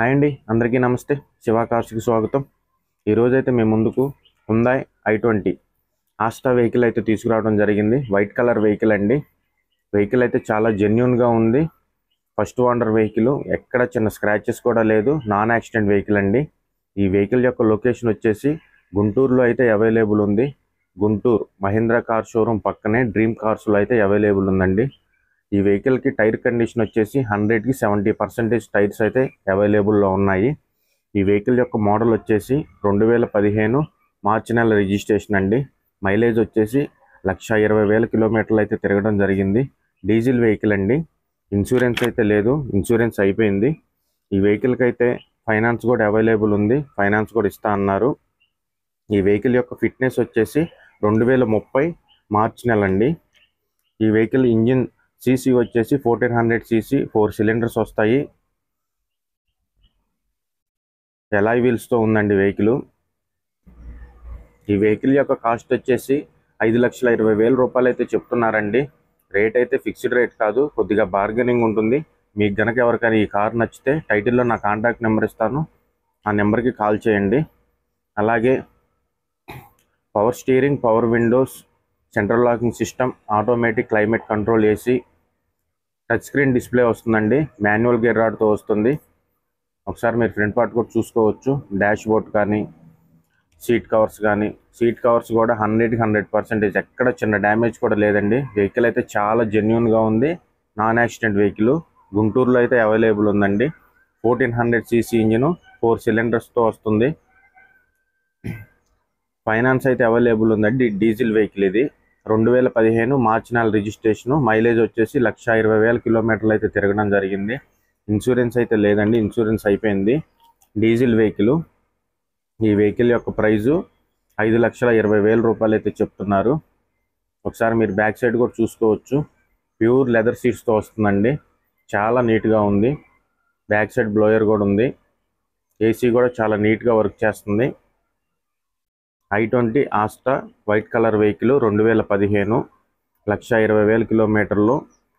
Hi అండి, అందరికీ నమస్తే. శివ కార్స్కి స్వాగతం. ఈరోజు అయితే మేము ముందుకు హ్యుందాయ్ i20 ఆస్టా వెహికల్ అయితే తీసుకురావడం జరిగింది. వైట్ కలర్ వెహికల్ అండి. వెహికల్ అయితే చాలా జెన్యూన్గా ఉంది. ఫస్ట్ ఓనర్ వెహికల్, ఎక్కడ చిన్న స్క్రాచెస్ కూడా లేదు. నాన్ యాక్సిడెంట్ వెహికల్ అండి. ఈ వెహికల్ యొక్క లొకేషన్ వచ్చేసి గుంటూరులో అయితే అవైలబుల్ ఉంది. గుంటూరు మహీంద్రా కార్ షోరూమ్ పక్కనే డ్రీమ్ కార్స్లో అయితే అవైలబుల్ ఉందండి. ఈ వెహికల్కి టైర్ కండిషన్ వచ్చేసి 100కి 70% టైర్స్ అయితే అవైలబుల్లో ఉన్నాయి. ఈ వెహికల్ యొక్క మోడల్ వచ్చేసి 2015 మార్చి నెల రిజిస్ట్రేషన్ అండి. మైలేజ్ వచ్చేసి 1,20,000 కిలోమీటర్లు అయితే తిరగడం జరిగింది. డీజిల్ వెహికల్ అండి. ఇన్సూరెన్స్ అయితే లేదు, ఇన్సూరెన్స్ అయిపోయింది. ఈ వెహికల్కి అయితే ఫైనాన్స్ కూడా అవైలబుల్ ఉంది, ఫైనాన్స్ కూడా ఇస్తా అన్నారు. ఈ వెహికల్ యొక్క ఫిట్నెస్ వచ్చేసి 2030 మార్చి నెల అండి. ఈ వెహికల్ ఇంజిన్ సీసీ వచ్చేసి 1400 cc, 4 సిలిండర్స్ వస్తాయి. ఎలాయ్ వీల్స్తో ఉందండి వెహికల్. ఈ వెహికల్ యొక్క కాస్ట్ వచ్చేసి 5,20,000 రూపాయలు అయితే చెప్తున్నారండి. రేట్ అయితే ఫిక్స్డ్ రేట్ కాదు, కొద్దిగా బార్గెనింగ్ ఉంటుంది. మీకు గనక ఎవరికైనా ఈ కార్ నచ్చితే టైటిల్లో నా కాంటాక్ట్ నెంబర్ ఇస్తాను, ఆ నెంబర్కి కాల్ చేయండి. అలాగే power steering, power Windows, central locking system, automatic climate control AC, touch screen display వస్తుందండి. మాన్యువల్ గేర్ రాడ్తో వస్తుంది. ఒకసారి మీరు ఫ్రంట్ పార్ట్ కూడా చూసుకోవచ్చు. డాష్ బోర్డ్ కానీ, సీట్ కవర్స్ కూడా 100కి 100% ఎక్కడ చిన్న డ్యామేజ్ కూడా లేదండి. వెహికల్ అయితే చాలా జెన్యూన్గా ఉంది. Non accident vehicle. గుంటూరులో అయితే అవైలబుల్ ఉందండి. 1400 cc ఇంజిన్, 4 సిలిండర్స్తో వస్తుంది. ఫైనాన్స్ అయితే అవైలబుల్ ఉందండి. డీజిల్ వెహికల్ ఇది. 2015 మార్చి నెల రిజిస్ట్రేషను. మైలేజ్ వచ్చేసి 1,20,000 కిలోమీటర్లు అయితే తిరగడం జరిగింది. ఇన్సూరెన్స్ అయితే లేదండి, ఇన్సూరెన్స్ అయిపోయింది. Diesel vehicle. ఈ వెహికల్ యొక్క ప్రైజు 5,20,000 రూపాయలు అయితే చెప్తున్నారు. ఒకసారి మీరు బ్యాక్ సైడ్ కూడా చూసుకోవచ్చు. ప్యూర్ లెదర్ సీట్స్తో వస్తుందండి. చాలా నీట్గా ఉంది. బ్యాక్ సైడ్ బ్లోయర్ కూడా ఉంది. ఏసీ కూడా చాలా నీట్గా వర్క్ చేస్తుంది. i20 Asta white colour vehicle, 2015, 1,20,000 కిలోమీటర్లు,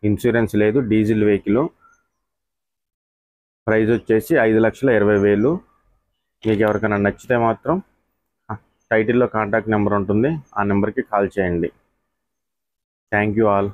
ఇన్సూరెన్స్ లేదు, డీజిల్ వెహికల్. ప్రైస్ వచ్చేసి 5,20,000. మీకు ఎవరికైనా నచ్చితే మాత్రం టైటిల్లో కాంటాక్ట్ నెంబర్ ఉంటుంది, ఆ నెంబర్కి కాల్ చేయండి. Thank you all.